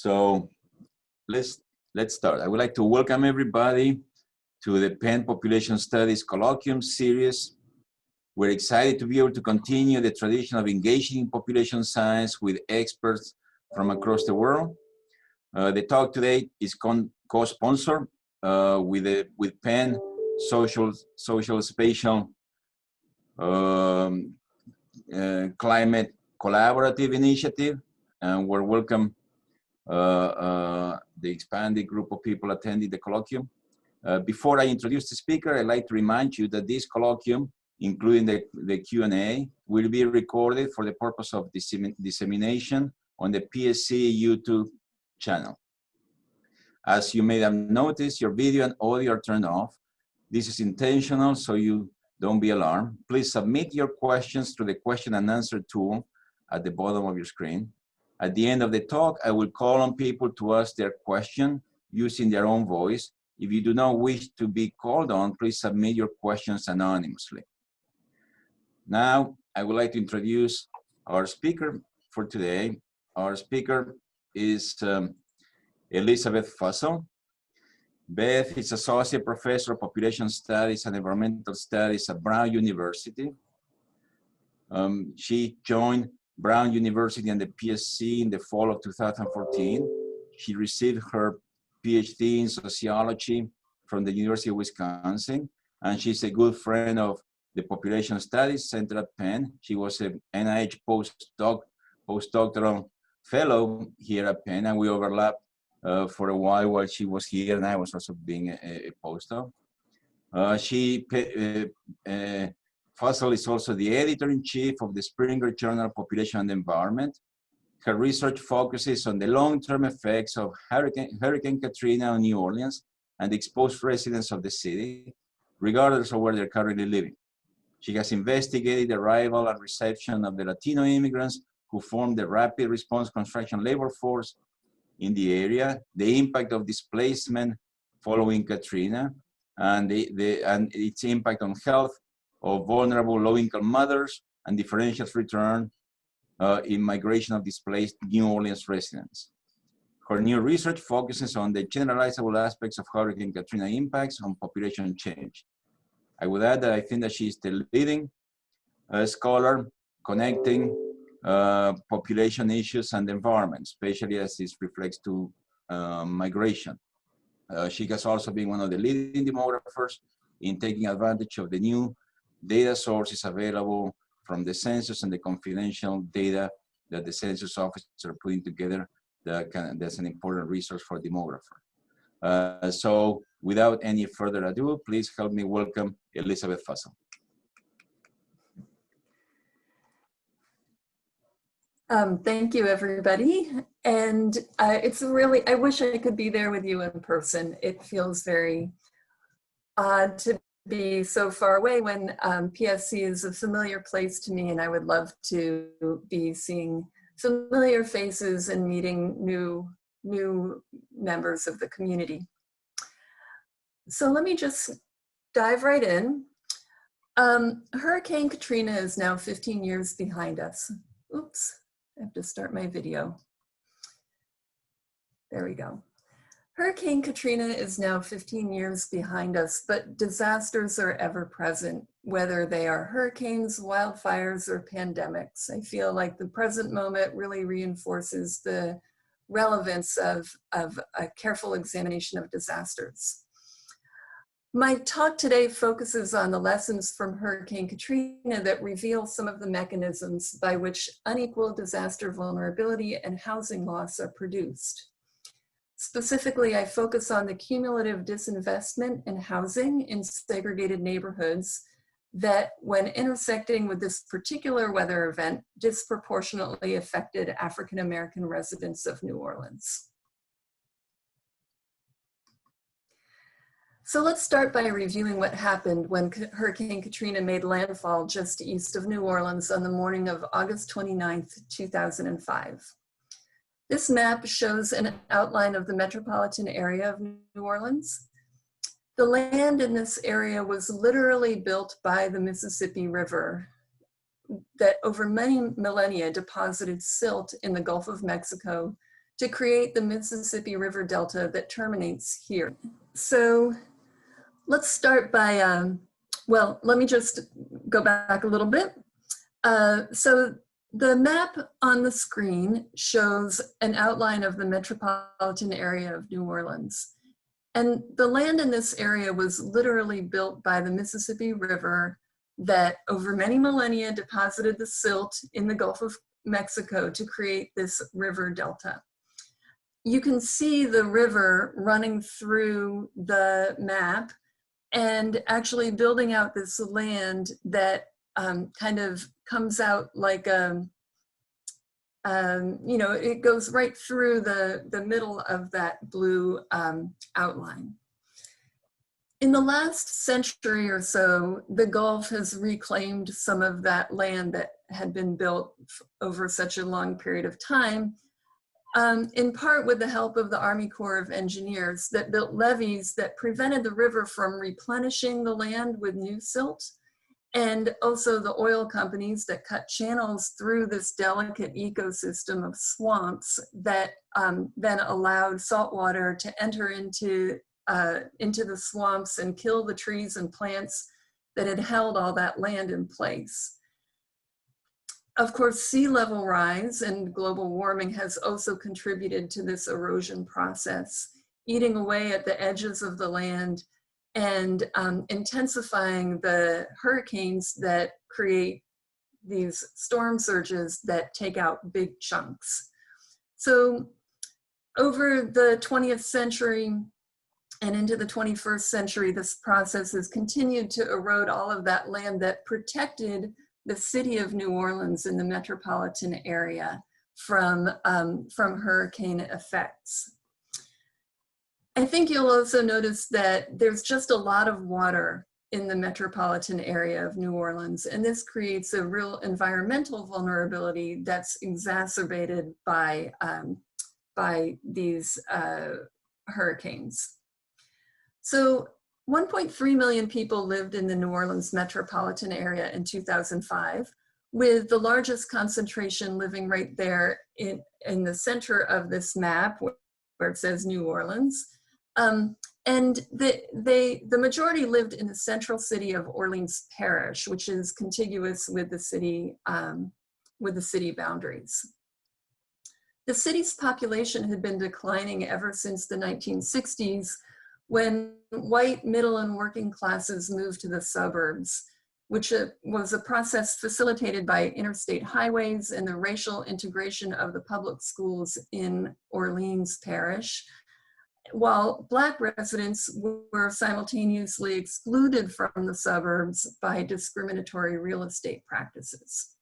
So let's start. I would like to welcome everybody to the Penn Population Studies Colloquium series. We're excited to be able to continue the tradition of engaging in population science with experts from across the world. The talk today is co-sponsored with Penn Social Spatial Climate Collaborative Initiative, and we're welcome the expanded group of people attending the colloquium. Before I introduce the speaker, I'd like to remind you that this colloquium, including the Q&A, will be recorded for the purpose of dissemination on the PSC YouTube channel. As you may have noticed, your video and audio are turned off. This is intentional, so you don't be alarmed. Please submit your questions through the question and answer tool at the bottom of your screen. At the end of the talk, I will call on people to ask their question using their own voice. If you do not wish to be called on, please submit your questions anonymously. Now, I would like to introduce our speaker for today. Our speaker is Elizabeth Fussell. Beth is Associate Professor of Population Studies and Environmental Studies at Brown University. She joined Brown University and the PSC in the fall of 2014. She received her PhD in sociology from the University of Wisconsin, and she's a good friend of the Population Studies Center at Penn. She was an NIH postdoctoral fellow here at Penn, and we overlapped for a while she was here, and I was also being a postdoc. Fussell is also the editor-in-chief of the Springer Journal Population and Environment. Her research focuses on the long-term effects of Hurricane Katrina on New Orleans and the exposed residents of the city, regardless of where they're currently living. She has investigated the arrival and reception of the Latino immigrants who formed the rapid response construction labor force in the area, the impact of displacement following Katrina, and its impact on health of vulnerable low-income mothers, and differential return in migration of displaced New Orleans residents. Her new research focuses on the generalizable aspects of Hurricane Katrina impacts on population change. I would add that I think that she is the leading scholar connecting population issues and environment, especially as this reflects to migration. She has also been one of the leading demographers in taking advantage of the new data sources available from the census and the confidential data that the census officers are putting together. That's an important resource for a demographer. So without any further ado, please help me welcome Elizabeth Fussell. Thank you, everybody. And it's really, I wish I could be there with you in person. It feels very odd to be so far away when PSC is a familiar place to me, and I would love to be seeing familiar faces and meeting new members of the community. So let me just dive right in. Hurricane Katrina is now 15 years behind us. Oops, I have to start my video. There we go. Hurricane Katrina is now 15 years behind us, but disasters are ever present, whether they are hurricanes, wildfires, or pandemics. I feel like the present moment really reinforces the relevance of a careful examination of disasters. My talk today focuses on the lessons from Hurricane Katrina that reveal some of the mechanisms by which unequal disaster vulnerability and housing loss are produced. Specifically, I focus on the cumulative disinvestment in housing in segregated neighborhoods that, when intersecting with this particular weather event, disproportionately affected African-American residents of New Orleans. So let's start by reviewing what happened when Hurricane Katrina made landfall just east of New Orleans on the morning of August 29th, 2005. This map shows an outline of the metropolitan area of New Orleans. The land in this area was literally built by the Mississippi River that over many millennia deposited silt in the Gulf of Mexico to create the Mississippi River Delta that terminates here. So let's start by, well, let me just go back a little bit. So the map on the screen shows an outline of the metropolitan area of New Orleans. And the land in this area was literally built by the Mississippi River that over many millennia deposited the silt in the Gulf of Mexico to create this river delta. You can see the river running through the map and actually building out this land that kind of comes out like a, you know, it goes right through the middle of that blue outline. In the last century or so, the Gulf has reclaimed some of that land that had been built over such a long period of time, in part with the help of the Army Corps of Engineers that built levees that prevented the river from replenishing the land with new silt, and also the oil companies that cut channels through this delicate ecosystem of swamps that then allowed salt water to enter into the swamps and kill the trees and plants that had held all that land in place. Of course, sea level rise and global warming has also contributed to this erosion process, eating away at the edges of the land and intensifying the hurricanes that create these storm surges that take out big chunks. So over the 20th century and into the 21st century, this process has continued to erode all of that land that protected the city of New Orleans in the metropolitan area from hurricane effects. I think you'll also notice that there's just a lot of water in the metropolitan area of New Orleans, and this creates a real environmental vulnerability that's exacerbated by these hurricanes. So 1.3 million people lived in the New Orleans metropolitan area in 2005, with the largest concentration living right there in the center of this map where it says New Orleans. And the majority lived in the central city of Orleans Parish, which is contiguous with the city boundaries. The city's population had been declining ever since the 1960s, when white middle and working classes moved to the suburbs, which was a process facilitated by interstate highways and the racial integration of the public schools in Orleans Parish, while Black residents were simultaneously excluded from the suburbs by discriminatory real estate practices.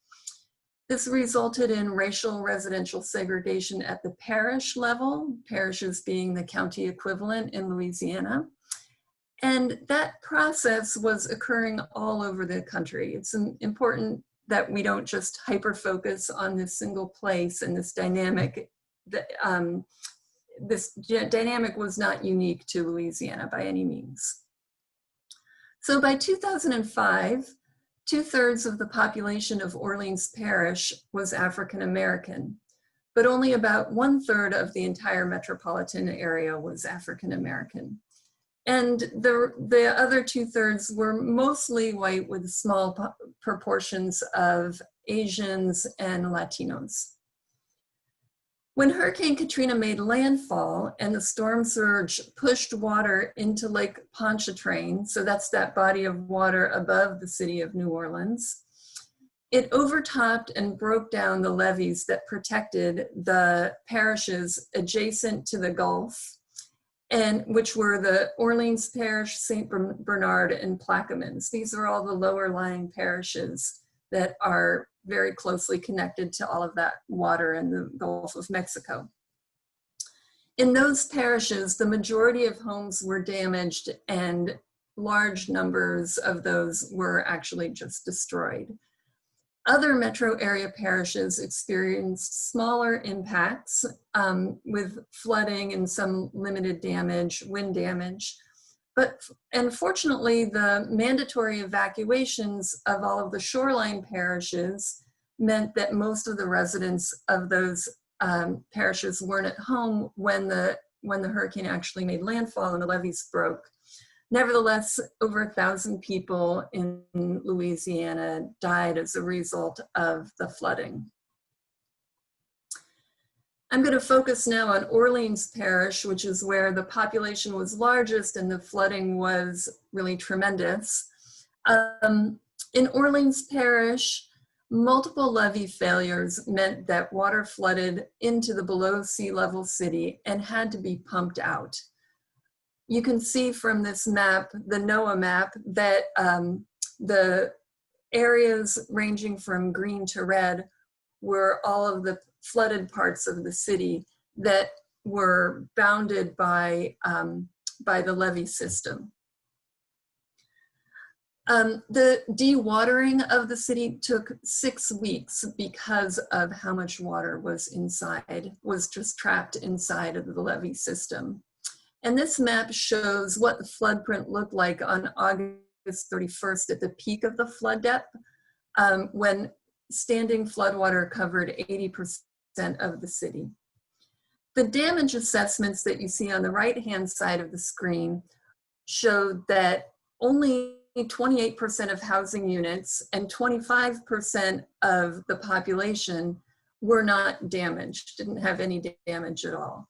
This resulted in racial residential segregation at the parish level, parishes being the county equivalent in Louisiana. And that process was occurring all over the country. It's important that we don't just hyper-focus on this single place and this dynamic. This dynamic was not unique to Louisiana by any means. So by 2005, 2/3 of the population of Orleans Parish was African American, but only about 1/3 of the entire metropolitan area was African American. And the other 2/3 were mostly white with small proportions of Asians and Latinos. When Hurricane Katrina made landfall and the storm surge pushed water into Lake Pontchartrain, so that's that body of water above the city of New Orleans, it overtopped and broke down the levees that protected the parishes adjacent to the Gulf, and which were the Orleans Parish, St. Bernard, and Plaquemines. These are all the lower lying parishes that are very closely connected to all of that water in the Gulf of Mexico. In those parishes, the majority of homes were damaged and large numbers of those were actually just destroyed. Other metro area parishes experienced smaller impacts with flooding and some limited damage, wind damage. But unfortunately, the mandatory evacuations of all of the shoreline parishes meant that most of the residents of those parishes weren't at home when the hurricane actually made landfall and the levees broke. Nevertheless, over 1,000 people in Louisiana died as a result of the flooding. I'm going to focus now on Orleans Parish, which is where the population was largest and the flooding was really tremendous. In Orleans Parish, multiple levee failures meant that water flooded into the below sea level city and had to be pumped out. You can see from this map, the NOAA map, that the areas ranging from green to red were all of the flooded parts of the city that were bounded by the levee system. The dewatering of the city took 6 weeks because of how much water was just trapped inside of the levee system. And this map shows what the flood print looked like on August 31st at the peak of the flood depth, when standing floodwater covered 80% of the city. The damage assessments that you see on the right-hand side of the screen showed that only 28% of housing units and 25% of the population were not damaged, didn't have any damage at all.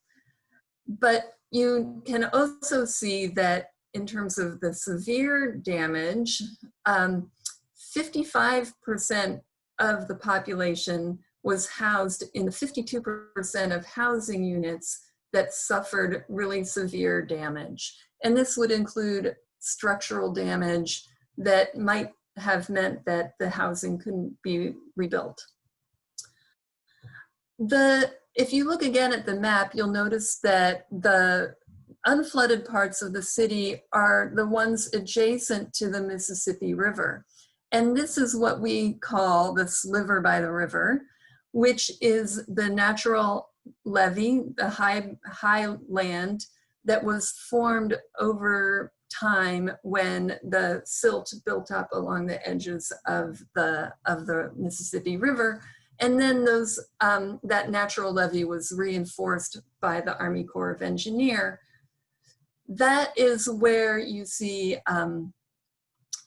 But you can also see that in terms of the severe damage, 55% of the population was housed in the 52% of housing units that suffered really severe damage. And this would include structural damage that might have meant that the housing couldn't be rebuilt. If you look again at the map, you'll notice that the unflooded parts of the city are the ones adjacent to the Mississippi River. And this is what we call the sliver by the river, which is the natural levee, the high land that was formed over time when the silt built up along the edges of the Mississippi River. And then that natural levee was reinforced by the Army Corps of Engineers. That is where you see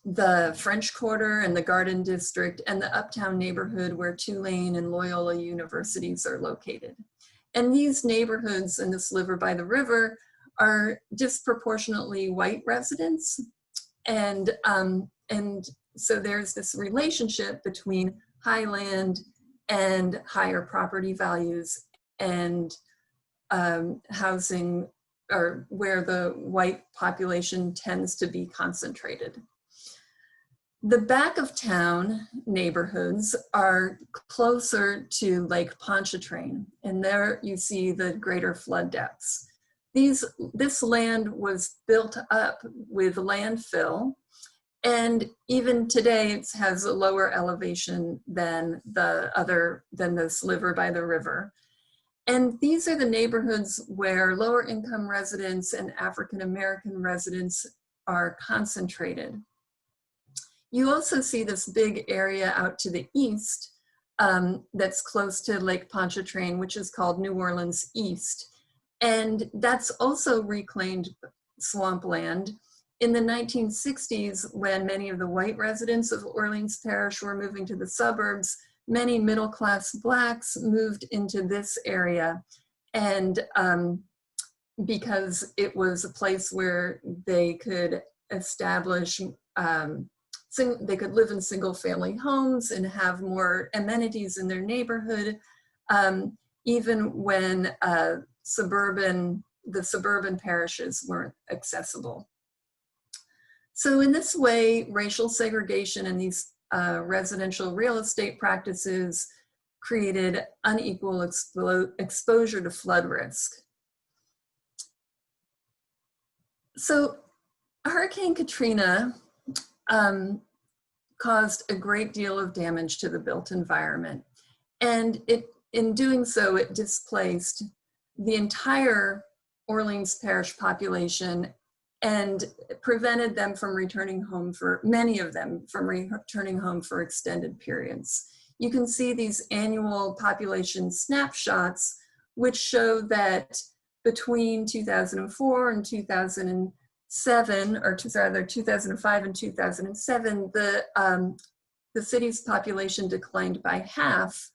the French Quarter and the Garden District and the Uptown neighborhood where Tulane and Loyola universities are located. And these neighborhoods in the sliver by the river are disproportionately white residents. And so there's this relationship between high land and higher property values and housing, or where the white population tends to be concentrated. The back of town neighborhoods are closer to Lake Pontchartrain, and there you see the greater flood depths. This land was built up with landfill, and even today it has a lower elevation than the sliver by the river. And these are the neighborhoods where lower income residents and African American residents are concentrated. You also see this big area out to the east that's close to Lake Pontchartrain, which is called New Orleans East. And that's also reclaimed swampland. In the 1960s, when many of the white residents of Orleans Parish were moving to the suburbs, many middle-class Blacks moved into this area. And because it was a place where they could establish, they could live in single-family homes and have more amenities in their neighborhood, even when the suburban parishes weren't accessible. So in this way, racial segregation and these residential real estate practices created unequal exposure to flood risk. So Hurricane Katrina caused a great deal of damage to the built environment. And in doing so, it displaced the entire Orleans Parish population and prevented them from returning home many of them from returning home for extended periods. you can see these annual population snapshots, which show that between 2004 and 2007, or rather 2005 and 2007, the city's population declined by half.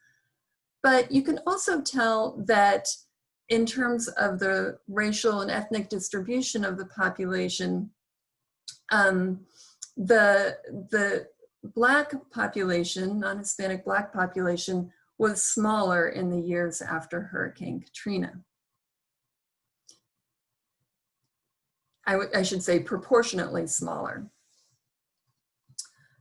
But you can also tell that in terms of the racial and ethnic distribution of the population, the Black population, non-Hispanic Black population, was smaller in the years after Hurricane Katrina. I should say proportionately smaller.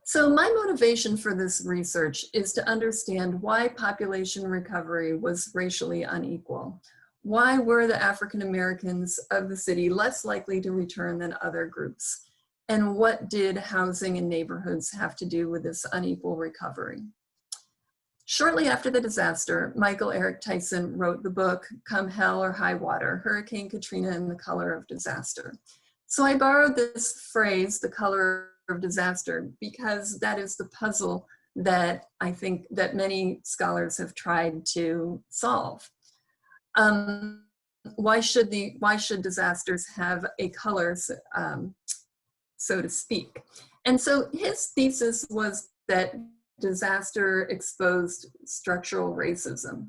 So my motivation for this research is to understand why population recovery was racially unequal. Why were the African Americans of the city less likely to return than other groups? And what did housing and neighborhoods have to do with this unequal recovery? Shortly after the disaster, Michael Eric Tyson wrote the book, Come Hell or High Water, Hurricane Katrina and the Color of Disaster. So I borrowed this phrase, the color of disaster, because that is the puzzle that I think that many scholars have tried to solve. Why should disasters have a color, so to speak? And so his thesis was that disaster exposed structural racism.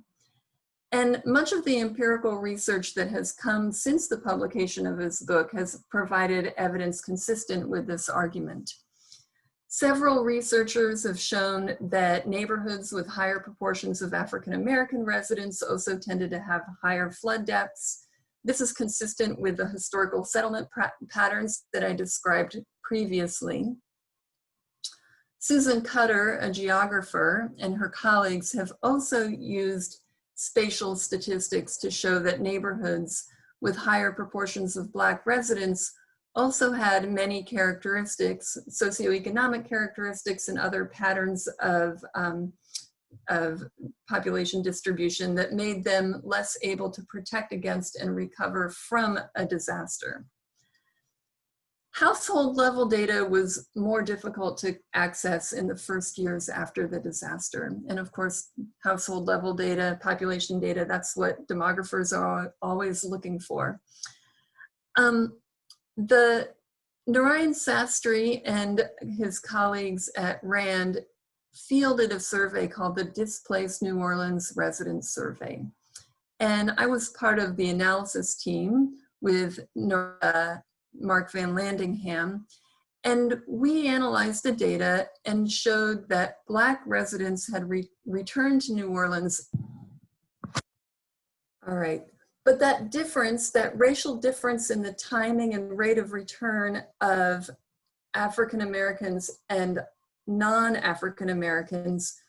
And much of the empirical research that has come since the publication of his book has provided evidence consistent with this argument. Several researchers have shown that neighborhoods with higher proportions of African American residents also tended to have higher flood depths. This is consistent with the historical settlement patterns that I described previously. Susan Cutter, a geographer, and her colleagues have also used spatial statistics to show that neighborhoods with higher proportions of Black residents also had many characteristics, socioeconomic characteristics and other patterns of population distribution that made them less able to protect against and recover from a disaster. Household level data was more difficult to access in the first years after the disaster. And of course, household level data, population data, that's what demographers are always looking for. The Narayan Sastry and his colleagues at RAND fielded a survey called the Displaced New Orleans Residents Survey. And I was part of the analysis team with Mark Van Landingham, and we analyzed the data and showed that Black residents had returned to New Orleans. All right, but that difference, that racial difference in the timing and rate of return of African Americans and non-African Americans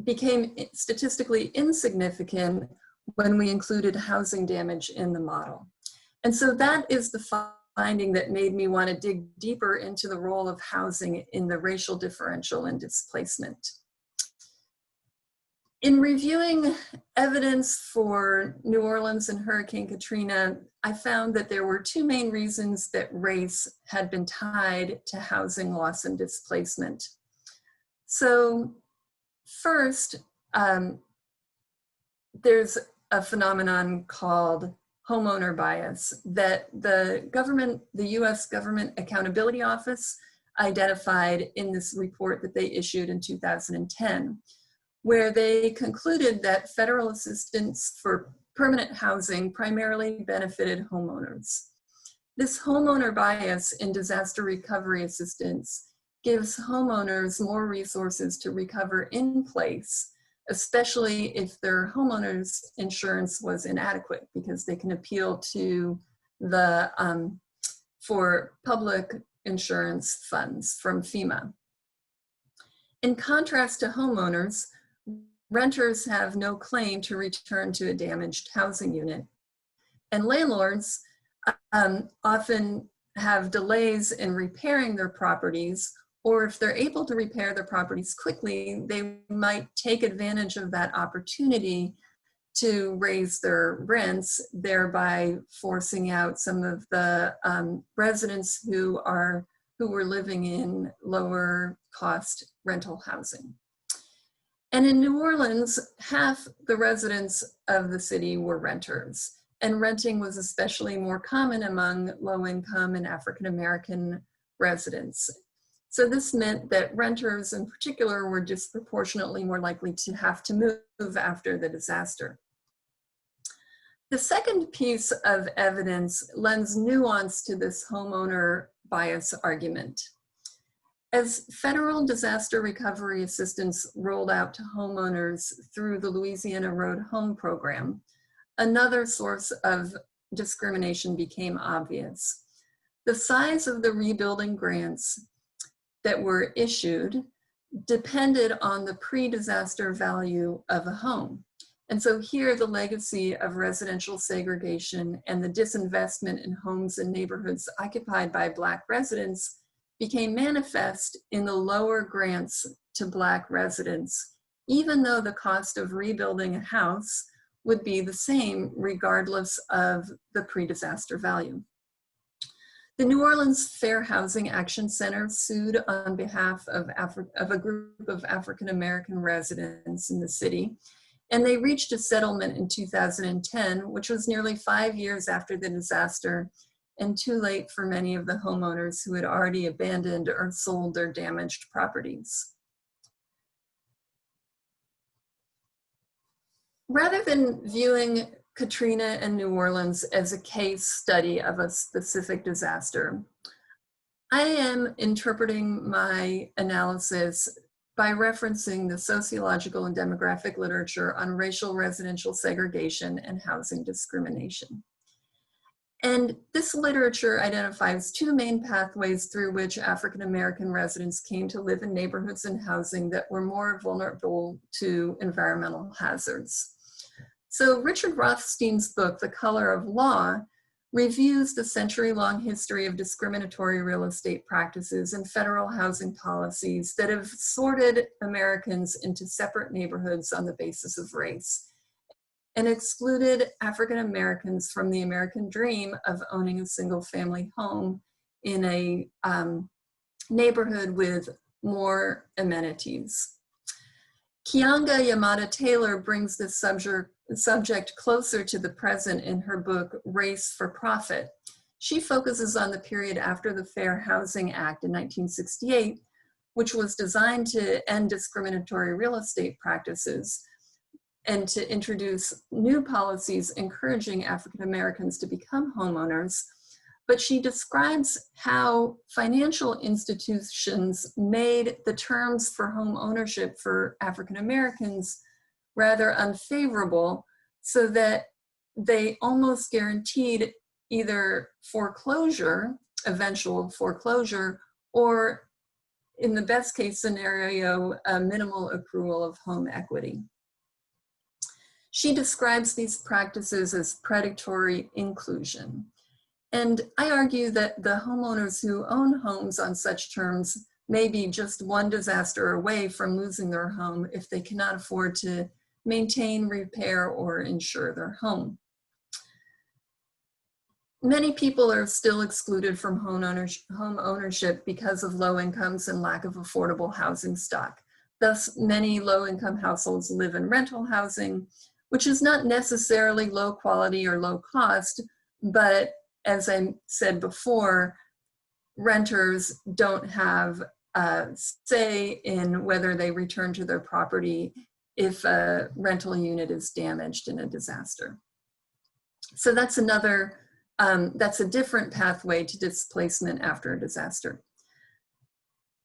became statistically insignificant when we included housing damage in the model. And so that is the finding that made me want to dig deeper into the role of housing in the racial differential and displacement. In reviewing evidence for New Orleans and Hurricane Katrina, I found that there were two main reasons that race had been tied to housing loss and displacement. So first, there's a phenomenon called homeowner bias that the US Government Accountability Office identified in this report that they issued in 2010, where they concluded that federal assistance for permanent housing primarily benefited homeowners. This homeowner bias in disaster recovery assistance gives homeowners more resources to recover in place, especially if their homeowners insurance was inadequate, because they can appeal to the for public insurance funds from FEMA. In contrast to homeowners, renters have no claim to return to a damaged housing unit. And landlords often have delays in repairing their properties, or if they're able to repair their properties quickly, they might take advantage of that opportunity to raise their rents, thereby forcing out some of the residents who were living in lower cost rental housing. And in New Orleans, half the residents of the city were renters, and renting was especially more common among low-income and African-American residents. So this meant that renters in particular were disproportionately more likely to have to move after the disaster. The second piece of evidence lends nuance to this homeowner bias argument. As federal disaster recovery assistance rolled out to homeowners through the Louisiana Road Home Program, another source of discrimination became obvious. The size of the rebuilding grants that were issued depended on the pre-disaster value of a home. And so here the legacy of residential segregation and the disinvestment in homes and neighborhoods occupied by Black residents became manifest in the lower grants to Black residents, even though the cost of rebuilding a house would be the same regardless of the pre-disaster value. The New Orleans Fair Housing Action Center sued on behalf of a group of African-American residents in the city, and they reached a settlement in 2010, which was nearly 5 years after the disaster and too late for many of the homeowners who had already abandoned or sold their damaged properties. Rather than viewing Katrina and New Orleans as a case study of a specific disaster, I am interpreting my analysis by referencing the sociological and demographic literature on racial residential segregation and housing discrimination. And this literature identifies two main pathways through which African-American residents came to live in neighborhoods and housing that were more vulnerable to environmental hazards. So Richard Rothstein's book, The Color of Law, reviews the century-long history of discriminatory real estate practices and federal housing policies that have sorted Americans into separate neighborhoods on the basis of race and excluded African Americans from the American dream of owning a single-family home in a neighborhood with more amenities. Kianga Yamada-Taylor brings this subject closer to the present in her book, Race for Profit. She focuses on the period after the Fair Housing Act in 1968, which was designed to end discriminatory real estate practices and to introduce new policies encouraging African Americans to become homeowners. But she describes how financial institutions made the terms for home ownership for African Americans rather unfavorable, so that they almost guaranteed either foreclosure, eventual foreclosure, or in the best case scenario, a minimal accrual of home equity. She describes these practices as predatory inclusion. And I argue that the homeowners who own homes on such terms may be just one disaster away from losing their home if they cannot afford to maintain, repair, or insure their home. Many people are still excluded from home ownership because of low incomes and lack of affordable housing stock. Thus, many low-income households live in rental housing, which is not necessarily low quality or low cost, but as I said before, renters don't have a say in whether they return to their property if a rental unit is damaged in a disaster. So that's another, that's a different pathway to displacement after a disaster.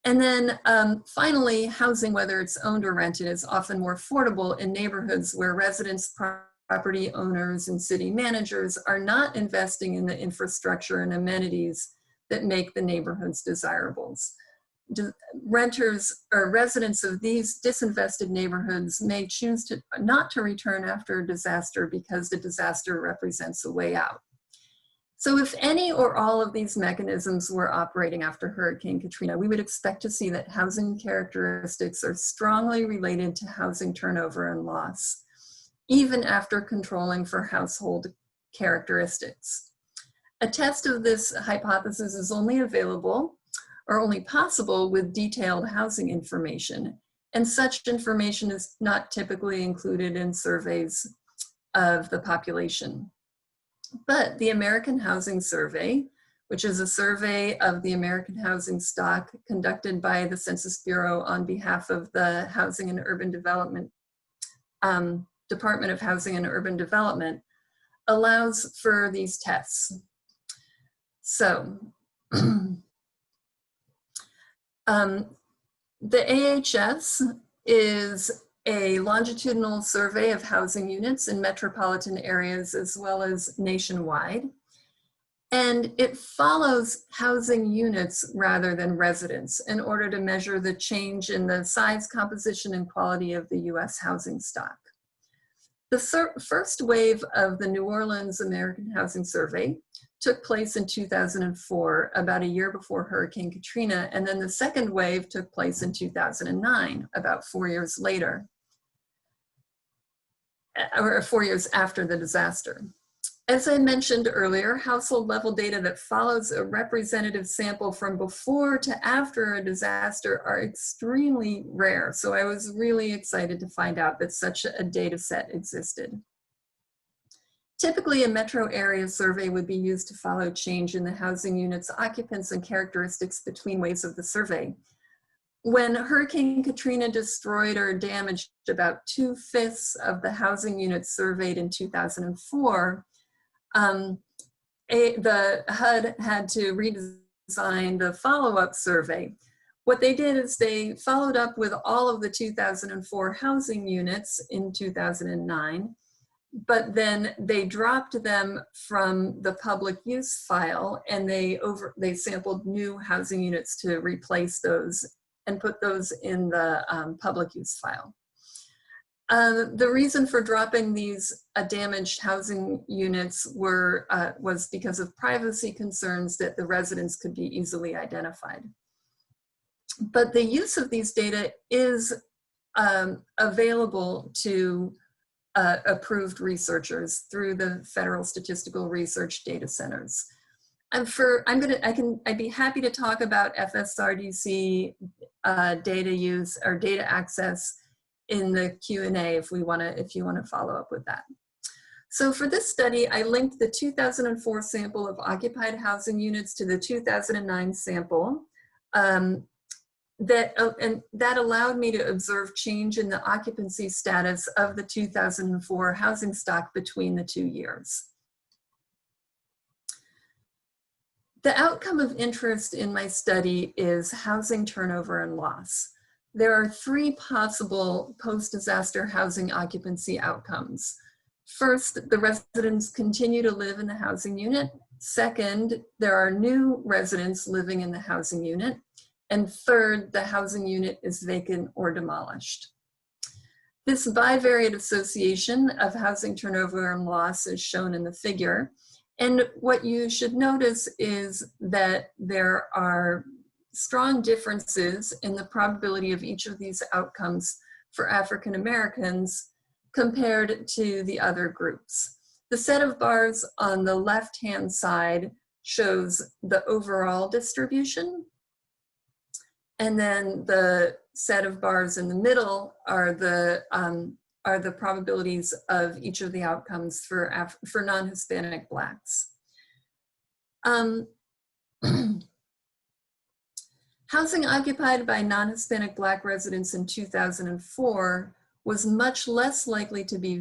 And then finally, housing, whether it's owned or rented, is often more affordable in neighborhoods where residents, property owners, and city managers are not investing in the infrastructure and amenities that make the neighborhoods desirable. Renters or residents of these disinvested neighborhoods may choose not to return after a disaster because the disaster represents a way out. So if any or all of these mechanisms were operating after Hurricane Katrina, we would expect to see that housing characteristics are strongly related to housing turnover and loss, even after controlling for household characteristics. A test of this hypothesis is only available or only possible with detailed housing information. and such information is not typically included in surveys of the population. But the American Housing Survey, which is a survey of the American housing stock conducted by the Census Bureau on behalf of the Housing and Urban Development, Department of Housing and Urban Development, allows for these tests. So, the AHS is a longitudinal survey of housing units in metropolitan areas as well as nationwide. And it follows housing units rather than residents in order to measure the change in the size, composition, and quality of the US housing stock. The first wave of the New Orleans American Housing Survey took place in 2004, about a year before Hurricane Katrina, and then the second wave took place in 2009, about 4 years later, or 4 years after the disaster. As I mentioned earlier, household level data that follows a representative sample from before to after a disaster are extremely rare. So I was really excited to find out that such a data set existed. Typically, a metro area survey would be used to follow change in the housing unit's occupants and characteristics between waves of the survey. When Hurricane Katrina destroyed or damaged about 2/5 of the housing units surveyed in 2004, the HUD had to redesign the follow-up survey. What they did is they followed up with all of the 2004 housing units in 2009, but then they dropped them from the public use file, and they sampled new housing units to replace those and put those in the public use file. The reason for dropping these damaged housing units was because of privacy concerns that the residents could be easily identified. But the use of these data is available to approved researchers through the Federal Statistical Research Data Centers. I'd be happy to talk about FSRDC data use or data access in the Q&A if you want to follow up with that. So for this study, I linked the 2004 sample of occupied housing units to the 2009 sample. That allowed me to observe change in the occupancy status of the 2004 housing stock between the 2 years. The outcome of interest in my study is housing turnover and loss. There are 3 possible post-disaster housing occupancy outcomes. First, the residents continue to live in the housing unit. Second, there are new residents living in the housing unit. And third, the housing unit is vacant or demolished. This bivariate association of housing turnover and loss is shown in the figure. And what you should notice is that there are strong differences in the probability of each of these outcomes for African Americans compared to the other groups. The set of bars on the left-hand side shows the overall distribution, and then the set of bars in the middle are the probabilities of each of the outcomes for non-Hispanic Blacks. Housing occupied by non-Hispanic Black residents in 2004 was much less likely to be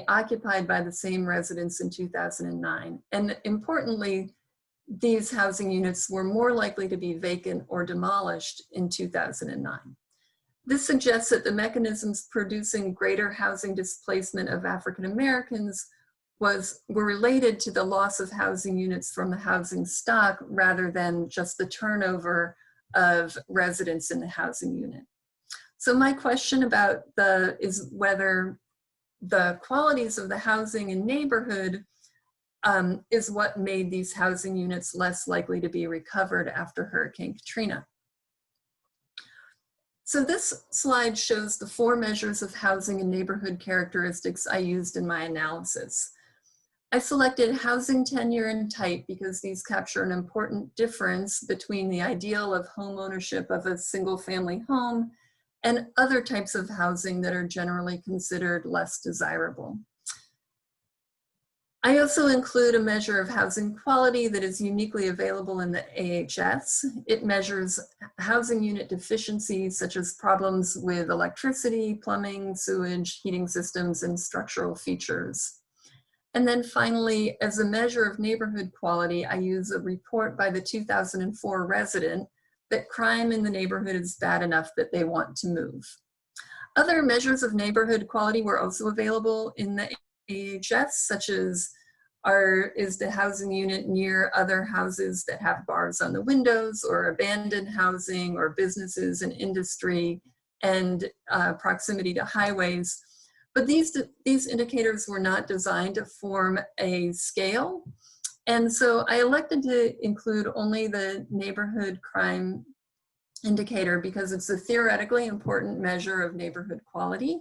occupied by the same residents in 2009. And importantly, these housing units were more likely to be vacant or demolished in 2009. This suggests that the mechanisms producing greater housing displacement of African Americans were related to the loss of housing units from the housing stock rather than just the turnover of residents in the housing unit. So my question is whether the qualities of the housing and neighborhood is what made these housing units less likely to be recovered after Hurricane Katrina. So this slide shows the 4 measures of housing and neighborhood characteristics I used in my analysis. I selected housing tenure and type because these capture an important difference between the ideal of home ownership of a single family home and other types of housing that are generally considered less desirable. I also include a measure of housing quality that is uniquely available in the AHS. It measures housing unit deficiencies such as problems with electricity, plumbing, sewage, heating systems, and structural features. And then finally, as a measure of neighborhood quality, I use a report by the 2004 resident that crime in the neighborhood is bad enough that they want to move. Other measures of neighborhood quality were also available in the AHS, such as is the housing unit near other houses that have bars on the windows, or abandoned housing, or businesses and industry, and proximity to highways. But these indicators were not designed to form a scale. And so I elected to include only the neighborhood crime indicator because it's a theoretically important measure of neighborhood quality.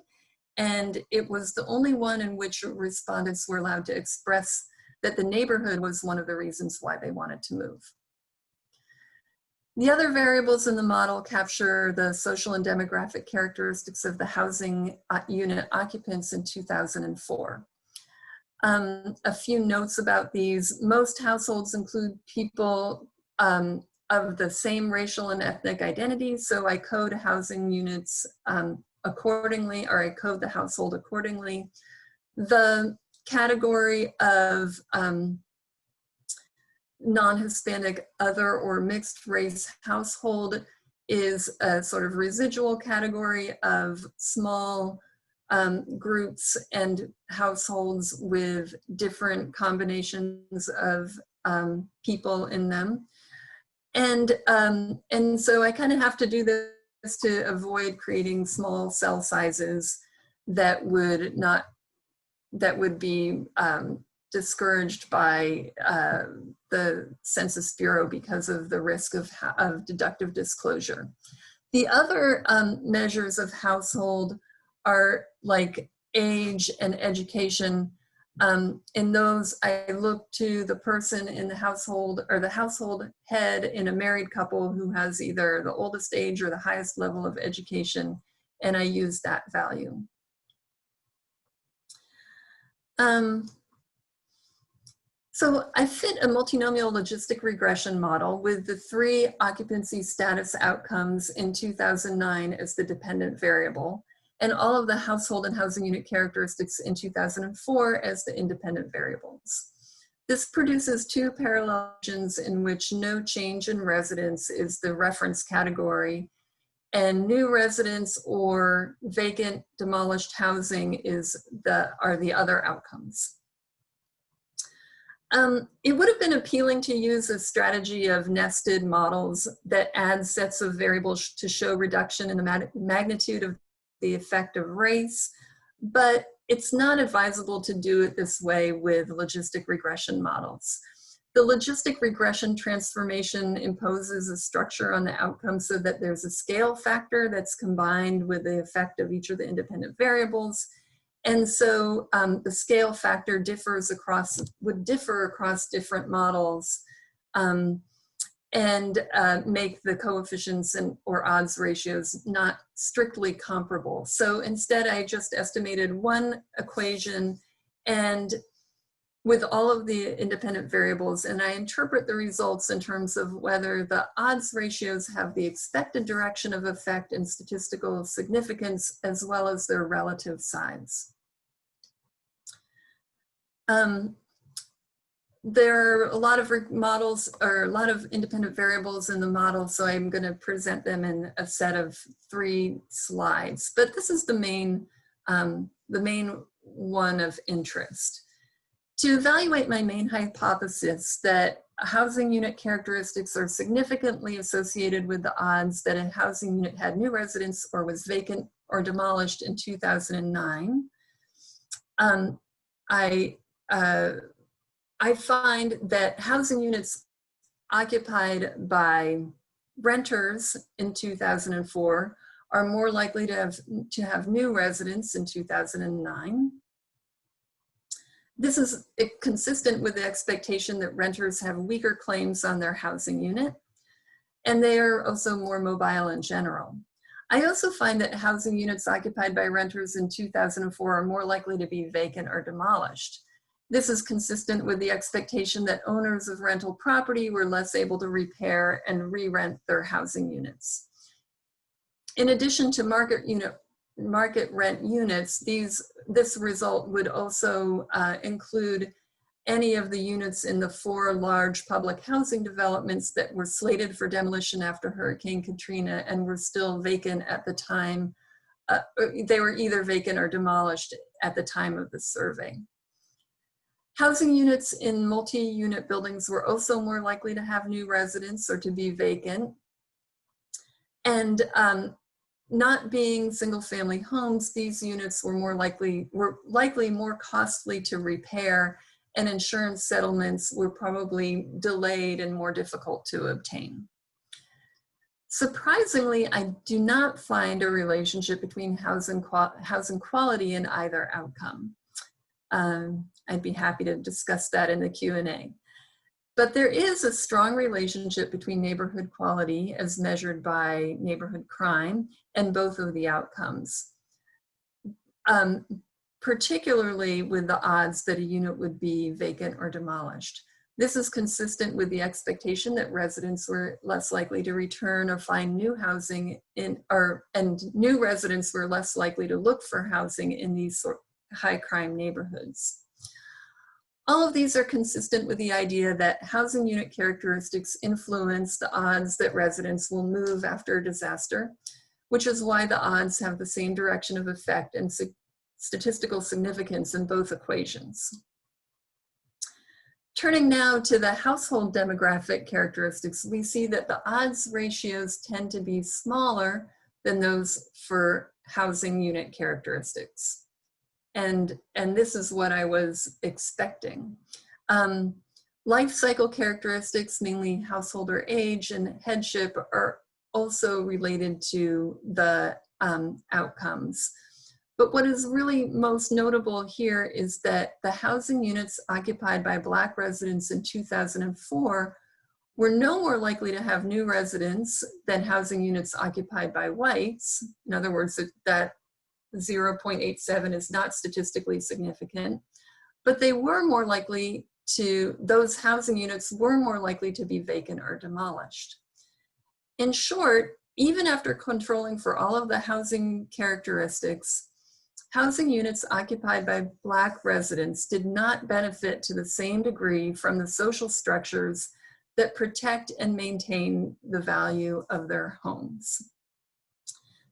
And it was the only one in which respondents were allowed to express that the neighborhood was one of the reasons why they wanted to move. The other variables in the model capture the social and demographic characteristics of the housing unit occupants in 2004. A few notes about these. Most households include people of the same racial and ethnic identity, so I code housing units accordingly, or I code the household accordingly. The category of non-Hispanic, other, or mixed race household is a sort of residual category of small groups and households with different combinations of people in them. And so I kind of have to do this to avoid creating small cell sizes that would be discouraged by the Census Bureau because of the risk of deductive disclosure. The other measures of household are like age and education. In those, I look to the person in the household, or the household head in a married couple who has either the oldest age or the highest level of education, and I use that value. So I fit a multinomial logistic regression model with the 3 occupancy status outcomes in 2009 as the dependent variable, and all of the household and housing unit characteristics in 2004 as the independent variables. This produces 2 parallel regions in which no change in residence is the reference category, and new residents or vacant demolished housing are the other outcomes. It would have been appealing to use a strategy of nested models that add sets of variables to show reduction in the magnitude of the effect of race, but it's not advisable to do it this way with logistic regression models. The logistic regression transformation imposes a structure on the outcome so that there's a scale factor that's combined with the effect of each of the independent variables. And so the scale factor would differ across different models and make the coefficients or odds ratios not strictly comparable. So instead, I just estimated one equation and with all of the independent variables, and I interpret the results in terms of whether the odds ratios have the expected direction of effect and statistical significance, as well as their relative size. There are a lot of models, or a lot of independent variables in the model, so I'm going to present them in a set of 3 slides. But this is the main one of interest. To evaluate my main hypothesis that housing unit characteristics are significantly associated with the odds that a housing unit had new residents or was vacant or demolished in 2009, I find that housing units occupied by renters in 2004 are more likely to have new residents in 2009. This is consistent with the expectation that renters have weaker claims on their housing unit, and they are also more mobile in general. I also find that housing units occupied by renters in 2004 are more likely to be vacant or demolished. This is consistent with the expectation that owners of rental property were less able to repair and re-rent their housing units. In addition to market rent units, this result would also include any of the units in the 4 large public housing developments that were slated for demolition after Hurricane Katrina and were still vacant at the time. They were either vacant or demolished at the time of the survey. Housing units in multi-unit buildings were also more likely to have new residents or to be vacant. And not being single-family homes, these units were likely more costly to repair, and insurance settlements were probably delayed and more difficult to obtain. Surprisingly, I do not find a relationship between housing quality and either outcome. I'd be happy to discuss that in the Q&A. But there is a strong relationship between neighborhood quality as measured by neighborhood crime and both of the outcomes, particularly with the odds that a unit would be vacant or demolished. This is consistent with the expectation that residents were less likely to return or find new housing and new residents were less likely to look for housing in these high crime neighborhoods. All of these are consistent with the idea that housing unit characteristics influence the odds that residents will move after a disaster, which is why the odds have the same direction of effect and statistical significance in both equations. Turning now to the household demographic characteristics, we see that the odds ratios tend to be smaller than those for housing unit characteristics. And this is what I was expecting. Life cycle characteristics, mainly householder age and headship, are also related to the outcomes. But what is really most notable here is that the housing units occupied by Black residents in 2004 were no more likely to have new residents than housing units occupied by whites. In other words, that 0.87 is not statistically significant, but they were more likely to, those housing units were more likely to be vacant or demolished. In short, even after controlling for all of the housing characteristics, housing units occupied by Black residents did not benefit to the same degree from the social structures that protect and maintain the value of their homes.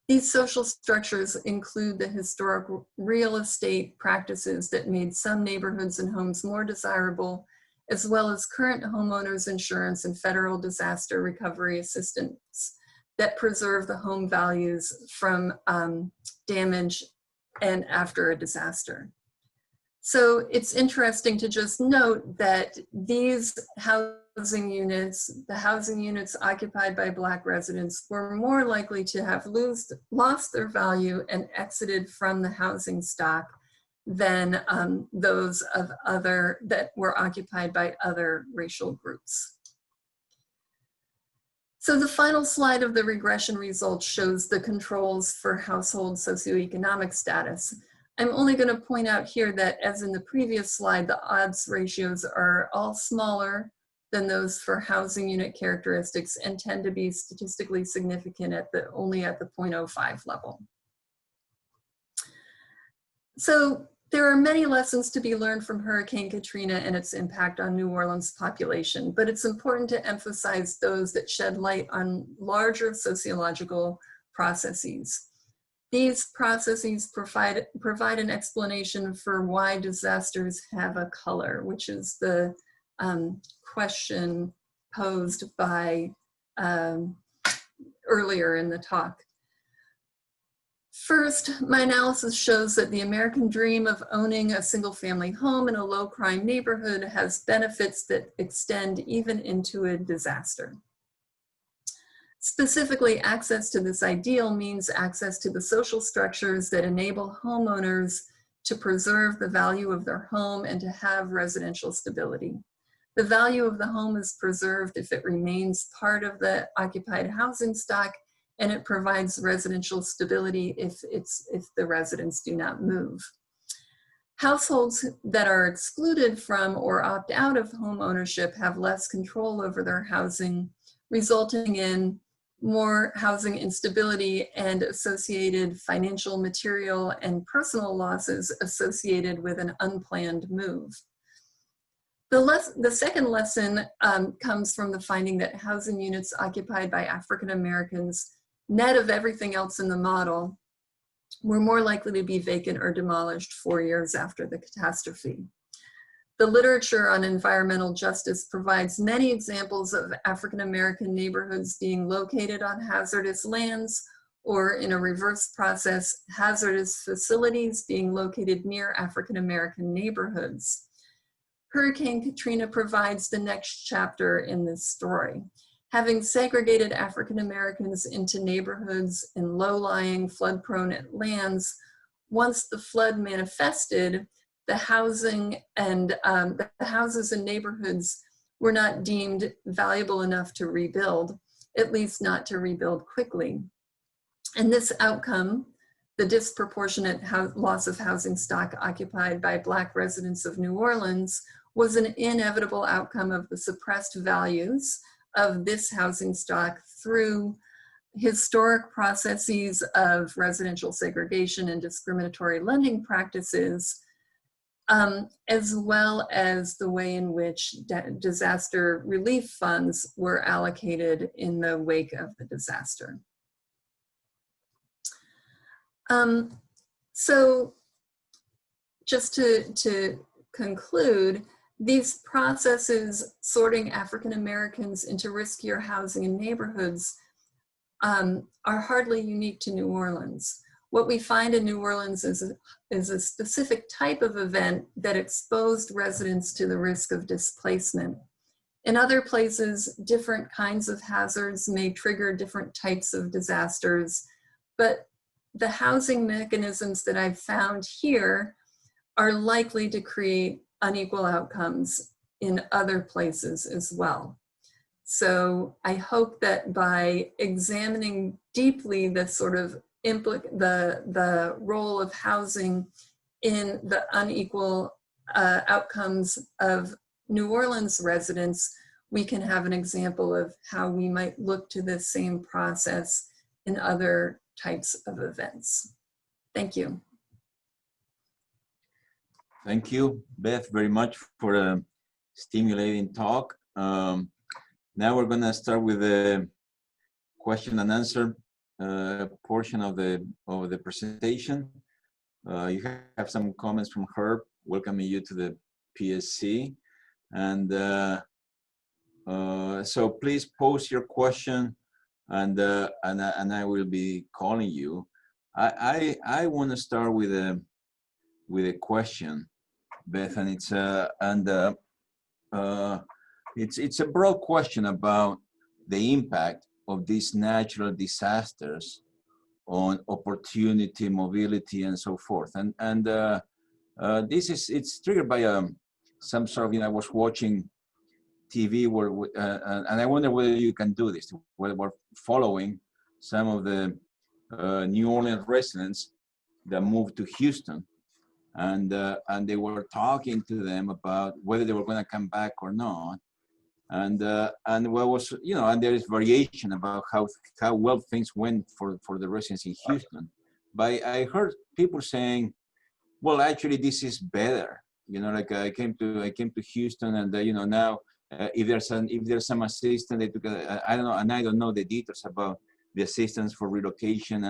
These social structures include the historic real estate practices that made some neighborhoods and homes more desirable, as well as current homeowners insurance and federal disaster recovery assistance that preserve the home values from damage and after a disaster. So it's interesting to just note that these housing units, the housing units occupied by Black residents, were more likely to have lost their value and exited from the housing stock than those of that were occupied by other racial groups. So the final slide of the regression results shows the controls for household socioeconomic status. I'm only going to point out here that, as in the previous slide, the odds ratios are all smaller than those for housing unit characteristics and tend to be statistically significant only at the 0.05 level. So there are many lessons to be learned from Hurricane Katrina and its impact on New Orleans population, but it's important to emphasize those that shed light on larger sociological processes. These processes provide an explanation for why disasters have a color, which is the question posed by earlier in the talk. First, my analysis shows that the American dream of owning a single-family home in a low-crime neighborhood has benefits that extend even into a disaster. Specifically, access to this ideal means access to the social structures that enable homeowners to preserve the value of their home and to have residential stability. The value of the home is preserved if it remains part of the occupied housing stock, and it provides residential stability if the residents do not move. Households that are excluded from or opt out of home ownership have less control over their housing, resulting in more housing instability and associated financial, material, and personal losses associated with an unplanned move. The second lesson comes from the finding that housing units occupied by African Americans, net of everything else in the model, were more likely to be vacant or demolished 4 years after the catastrophe. The literature on environmental justice provides many examples of African American neighborhoods being located on hazardous lands, or in a reverse process, hazardous facilities being located near African American neighborhoods. Hurricane Katrina provides the next chapter in this story. Having segregated African Americans into neighborhoods in low-lying, flood-prone lands, once the flood manifested, the housing and the houses and neighborhoods were not deemed valuable enough to rebuild, at least not to rebuild quickly. And this outcome, the disproportionate loss of housing stock occupied by Black residents of New Orleans, was an inevitable outcome of the suppressed values of this housing stock through historic processes of residential segregation and discriminatory lending practices, as well as the way in which disaster relief funds were allocated in the wake of the disaster. So just to conclude, these processes sorting African Americans into riskier housing and neighborhoods are hardly unique to New Orleans. What we find in New Orleans is a specific type of event that exposed residents to the risk of displacement. In other places, different kinds of hazards may trigger different types of disasters, but the housing mechanisms that I've found here are likely to create unequal outcomes in other places as well. So I hope that by examining deeply the sort of the role of housing in the unequal outcomes of New Orleans residents, we can have an example of how we might look to this same process in other types of events. Thank you. Thank you, Beth, very much for a stimulating talk. Now we're going to start with the question and answer portion of the presentation. You have some comments from Herb welcoming you to the PSC, and so please post your question, and I will be calling you. I want to start with a question, Beth, and it's a broad question about the impact of these natural disasters on opportunity, mobility, and so forth. And it's triggered by some sort of, I was watching TV and I wonder whether you can do this. We're following some of the New Orleans residents that moved to Houston, and they were talking to them about whether they were going to come back or not. And what was, and there is variation about how well things went for the residents in Houston. But I heard people saying, well, actually this is better. Like I came to Houston, and now if there's some assistance, they took I don't know, and I don't know the details about the assistance for relocation.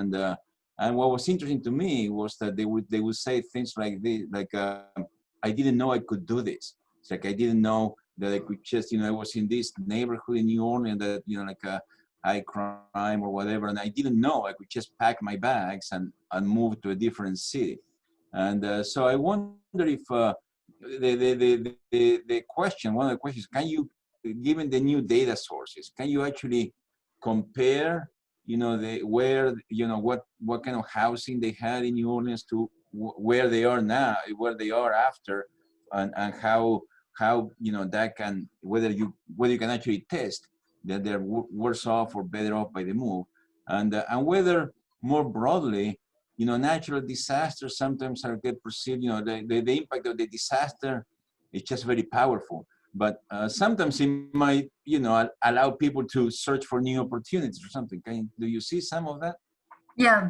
And what was interesting to me was that they would say things like this, like I didn't know I could do this. It's like I didn't know that I could just, I was in this neighborhood in New Orleans that, like a high crime or whatever, and I didn't know I could just pack my bags and move to a different city. And so I wonder if the question, one of the questions, can you, given the new data sources, can you actually compare, what kind of housing they had in New Orleans to where they are now, where they are after, and how that can, whether you can actually test that they're worse off or better off by the move, and whether more broadly, natural disasters sometimes are get perceived, the impact of the disaster is just very powerful, but sometimes it might, allow people to search for new opportunities or something. Do you see some of that? Yeah.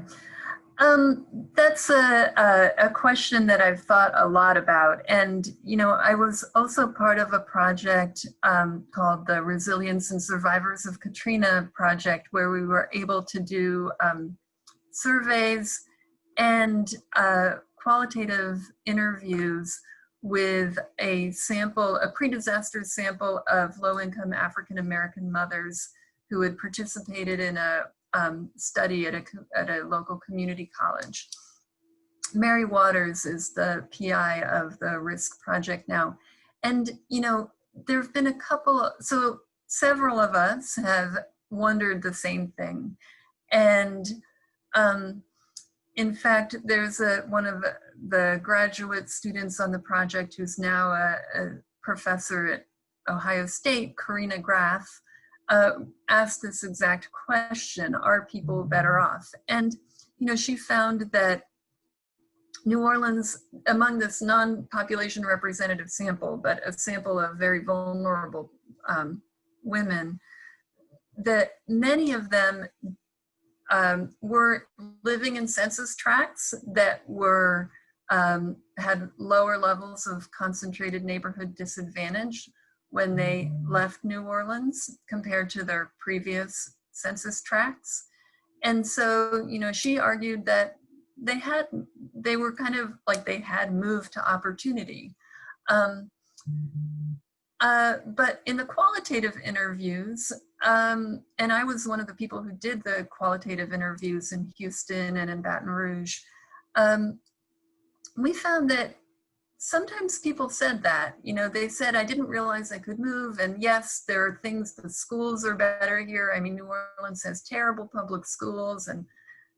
That's a question that I've thought a lot about. And, I was also part of a project called the Resilience and Survivors of Katrina project, where we were able to do surveys and qualitative interviews with a pre-disaster sample of low-income African-American mothers who had participated in a study at a local community college. Mary Waters is the PI of the RISC project now. And, there have been so several of us have wondered the same thing. And in fact, there's one of the graduate students on the project who's now a professor at Ohio State, Karina Graff, asked this exact question: are people better off? And she found that New Orleans, among this non-population representative sample, but a sample of very vulnerable women, that many of them were living in census tracts that were had lower levels of concentrated neighborhood disadvantage when they left New Orleans compared to their previous census tracts. And so, she argued that they were kind of like they had moved to opportunity. But in the qualitative interviews, and I was one of the people who did the qualitative interviews in Houston and in Baton Rouge, we found that sometimes people said that, they said, I didn't realize I could move. And yes, there are things, the schools are better here. I mean, New Orleans has terrible public schools and,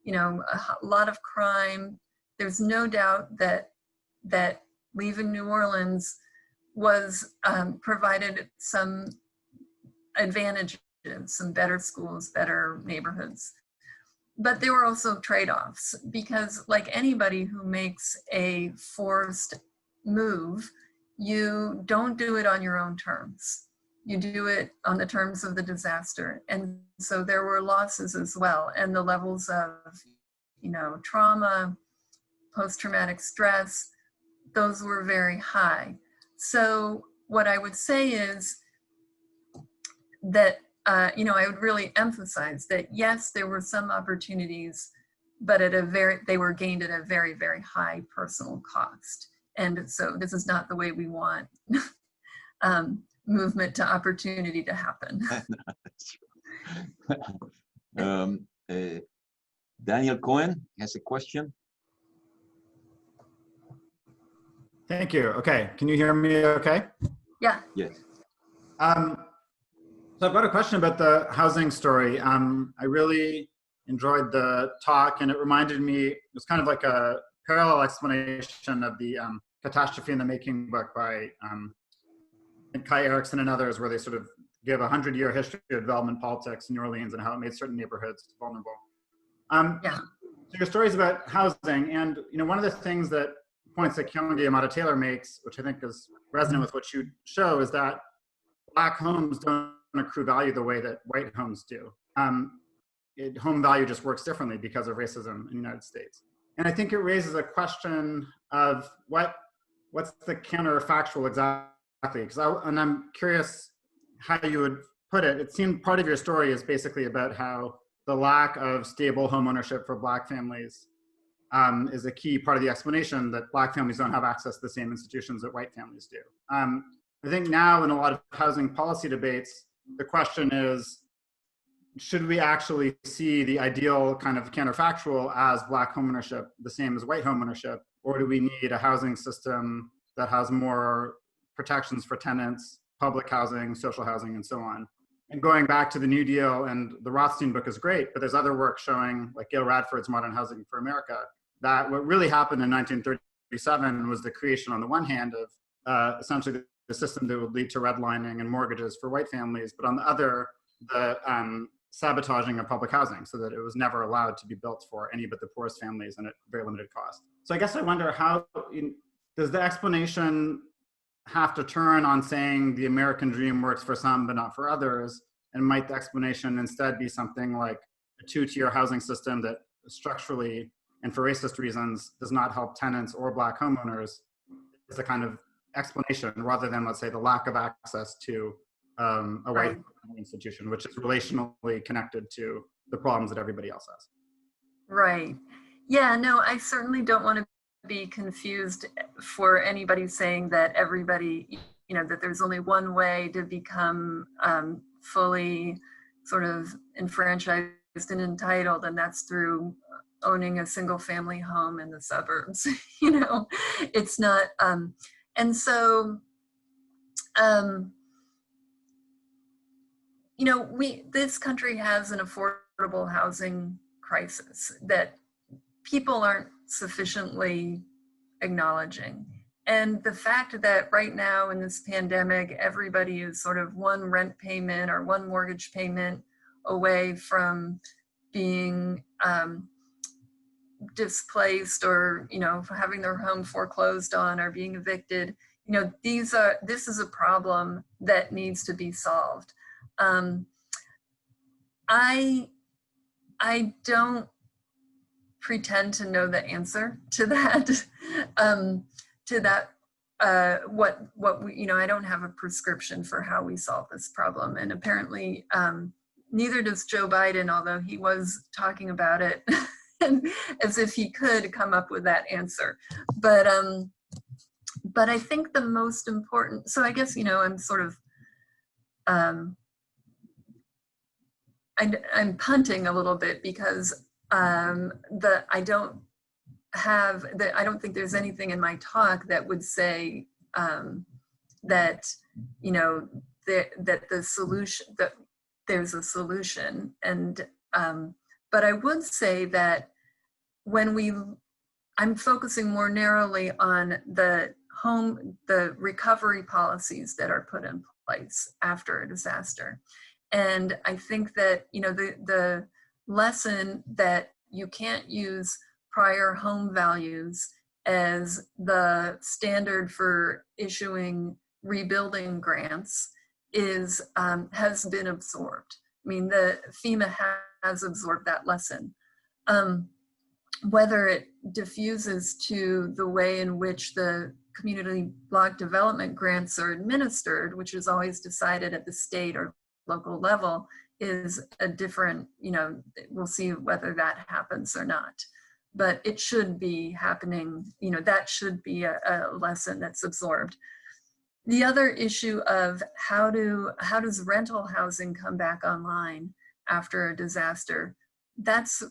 a lot of crime. There's no doubt that leaving New Orleans was provided some advantages, some better schools, better neighborhoods. But there were also trade-offs, because like anybody who makes a forced move, you don't do it on your own terms. You do it on the terms of the disaster. And so there were losses as well. And the levels of, trauma, post-traumatic stress, those were very high. So what I would say is that, I would really emphasize that, yes, there were some opportunities, but they were gained at a very, very high personal cost. And so this is not the way we want movement to opportunity to happen. Daniel Cohen has a question. Thank you. Okay, can you hear me okay? Yeah. Yes. So I've got a question about the housing story. I really enjoyed the talk, and it reminded me, it was kind of like a parallel explanation of the Catastrophe in the Making book by Kai Erickson and others, where they sort of give a 100-year history of development politics in New Orleans and how it made certain neighborhoods vulnerable. Yeah. So your story is about housing, and one of the things that points that Keongi Amata-Taylor makes, which I think is resonant with what you show, is that Black homes don't accrue value the way that white homes do. Home value just works differently because of racism in the United States. And I think it raises a question of what's the counterfactual exactly? And I'm curious how you would put it. It seemed part of your story is basically about how the lack of stable home ownership for Black families is a key part of the explanation that Black families don't have access to the same institutions that white families do. I think now in a lot of housing policy debates, the question is, should we actually see the ideal kind of counterfactual as Black homeownership the same as white homeownership, or do we need a housing system that has more protections for tenants, public housing, social housing, and so on? And going back to the New Deal, and the Rothstein book is great, but there's other work showing, like Gail Radford's Modern Housing for America, that what really happened in 1937 was the creation, on the one hand, of essentially the system that would lead to redlining and mortgages for white families, but on the other, the sabotaging of public housing, so that it was never allowed to be built for any but the poorest families and at very limited cost. So I guess I wonder, how does the explanation have to turn on saying the American dream works for some but not for others? And might the explanation instead be something like a two-tier housing system that structurally and for racist reasons does not help tenants or Black homeowners, is a kind of explanation, rather than, let's say, the lack of access to a white institution, which is relationally connected to the problems that everybody else has. Right. Yeah, no, I certainly don't want to be confused for anybody saying that everybody, that there's only one way to become fully sort of enfranchised and entitled, and that's through owning a single family home in the suburbs. It's not, and so, this country has an affordable housing crisis that people aren't sufficiently acknowledging. And the fact that right now in this pandemic, everybody is sort of one rent payment or one mortgage payment away from being displaced, or having their home foreclosed on, or being evicted. This is a problem that needs to be solved. I don't pretend to know the answer to that. What we, I don't have a prescription for how we solve this problem, and apparently neither does Joe Biden, although he was talking about it as if he could come up with that answer. But I think the most important, so I guess, I'm sort of, I'm punting a little bit, because I don't think there's anything in my talk that would say that the solution, that there's a solution. And but I would say that I'm focusing more narrowly on the recovery policies that are put in place after a disaster. And I think that, the lesson that you can't use prior home values as the standard for issuing rebuilding grants has been absorbed. I mean, the FEMA has absorbed that lesson. Whether it diffuses to the way in which the community block development grants are administered, which is always decided at the state or local level, is a different, we'll see whether that happens or not. But it should be happening, that should be a lesson that's absorbed. The other issue of how does rental housing come back online after a disaster, that's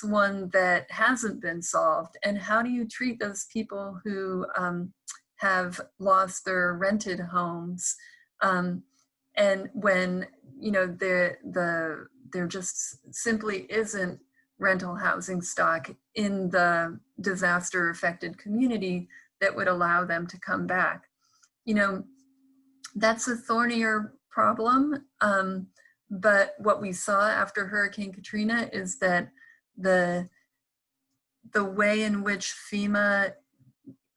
one that hasn't been solved. And how do you treat those people who have lost their rented homes, and when there just simply isn't rental housing stock in the disaster affected community that would allow them to come back? That's a thornier problem. But what we saw after Hurricane Katrina is that the way in which FEMA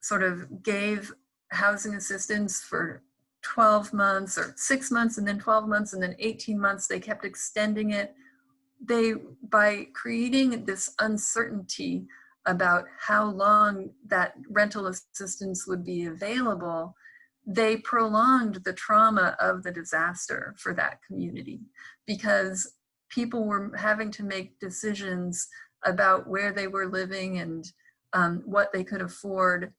sort of gave housing assistance for 12 months or 6 months and then 12 months and then 18 months, they kept extending it. By creating this uncertainty about how long that rental assistance would be available, they prolonged the trauma of the disaster for that community, because people were having to make decisions about where they were living and what they could afford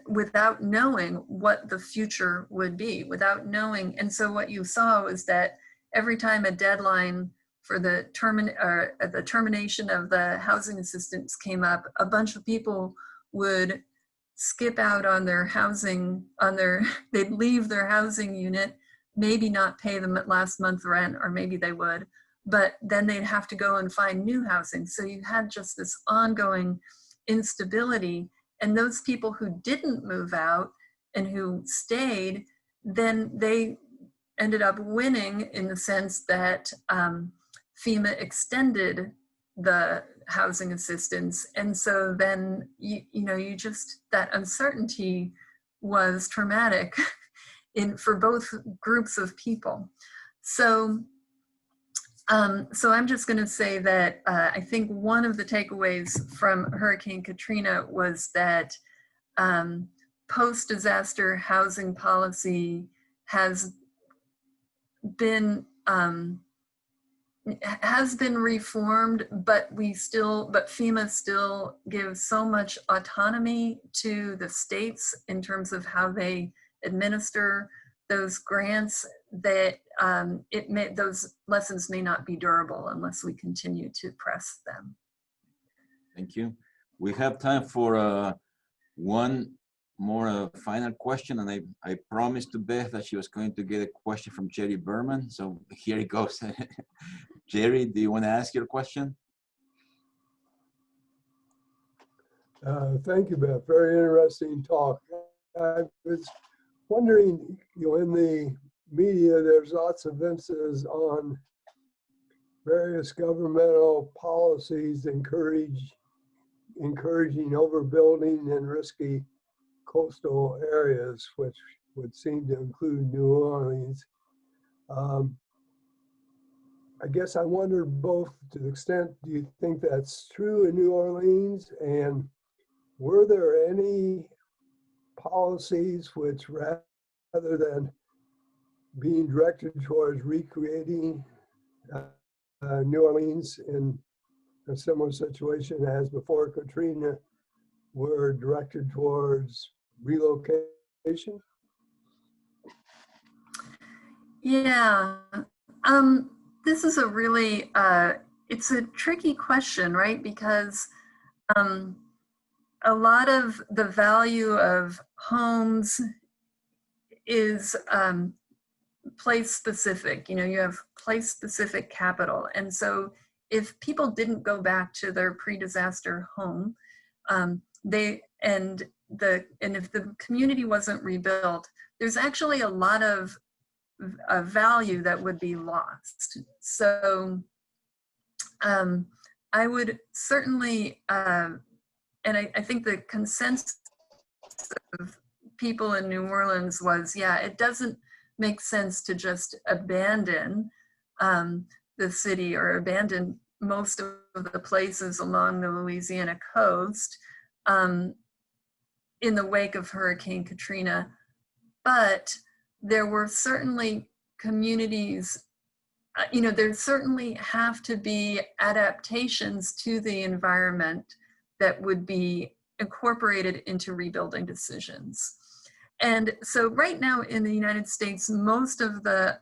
without knowing what the future would be, without knowing. And so what you saw was that every time a deadline for the termination of the housing assistance came up, a bunch of people would skip out on their housing, they'd leave their housing unit, maybe not pay them at last month's rent, or maybe they would, but then they'd have to go and find new housing. So you had just this ongoing instability, and those people who didn't move out and who stayed, then they ended up winning in the sense that FEMA extended the housing assistance. And so then, you just, that uncertainty was traumatic for both groups of people. So, so I'm just gonna say that I think one of the takeaways from Hurricane Katrina was that post-disaster housing policy has been reformed, but FEMA still gives so much autonomy to the states in terms of how they administer those grants that those lessons may not be durable unless we continue to press them. Thank you. We have time for one more final question, and I promised to Beth that she was going to get a question from Jerry Berman, so here it goes. Jerry, do you want to ask your question? Thank you, Beth. Very interesting talk. I was wondering, in the media, there's lots of emphasis on various governmental policies encouraging overbuilding in risky coastal areas, which would seem to include New Orleans. I guess I wondered both to the extent, do you think that's true in New Orleans? And were there any policies which, rather than being directed towards recreating New Orleans in a similar situation as before Katrina, were directed towards relocation? Yeah, this is a really, it's a tricky question, right? Because a lot of the value of homes is place specific. You have place specific capital. And so if people didn't go back to their pre-disaster home, and if the community wasn't rebuilt, there's actually a lot of value that would be lost. So I would certainly, and I think the consensus of people in New Orleans was, yeah, it doesn't make sense to just abandon the city or abandon most of the places along the Louisiana coast in the wake of Hurricane Katrina. But there were certainly communities, there certainly have to be adaptations to the environment that would be incorporated into rebuilding decisions. And so right now in the United States, most of the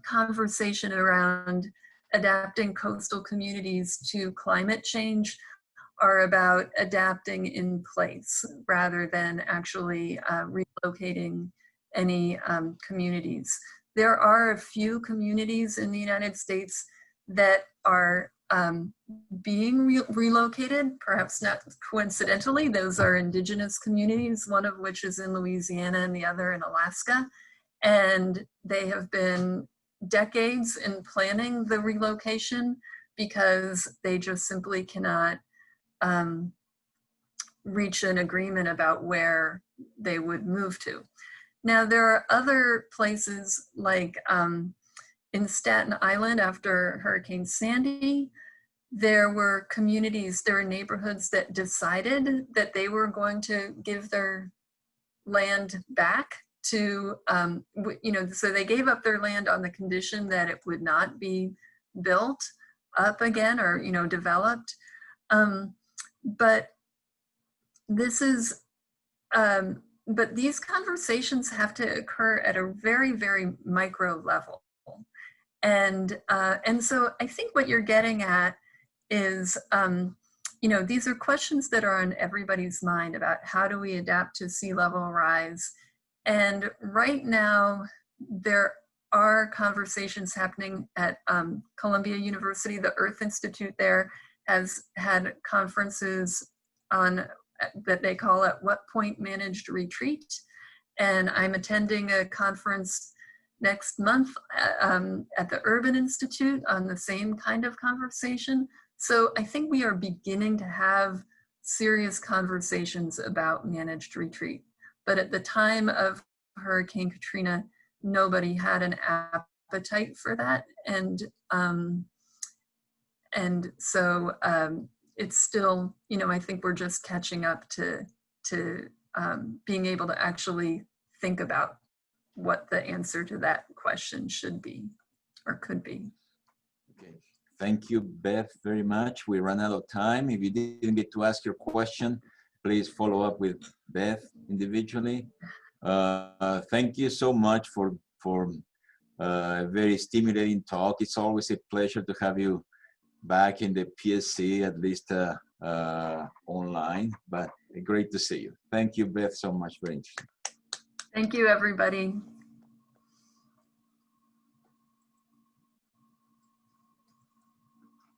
conversation around adapting coastal communities to climate change are about adapting in place rather than actually relocating any communities. There are a few communities in the United States that are being relocated, perhaps not coincidentally. Those are indigenous communities, one of which is in Louisiana and the other in Alaska. And they have been decades in planning the relocation because they just simply cannot reach an agreement about where they would move to. Now, there are other places like in Staten Island after Hurricane Sandy, there were communities, there were neighborhoods that decided that they were going to give their land back to, so they gave up their land on the condition that it would not be built up again or, developed. But this is, but these conversations have to occur at a very, very micro level. And so I think what you're getting at is, these are questions that are on everybody's mind about how do we adapt to sea level rise. And right now, there are conversations happening at Columbia University. The Earth Institute there has had conferences on that they call At What Point Managed Retreat. And I'm attending a conference next month at the Urban Institute on the same kind of conversation. So I think we are beginning to have serious conversations about managed retreat. But at the time of Hurricane Katrina, nobody had an appetite for that. And so it's still, you know, I think we're just catching up to being able to actually think about what the answer to that question should be or could be. Okay. Thank you, Beth, very much. We ran out of time. If you didn't get to ask your question, please follow up with Beth individually. Thank you so much for a very stimulating talk. It's always a pleasure to have you back in the PSC, at least online, but great to see you. Thank you, Beth, so much. Very interesting. Thank you, everybody.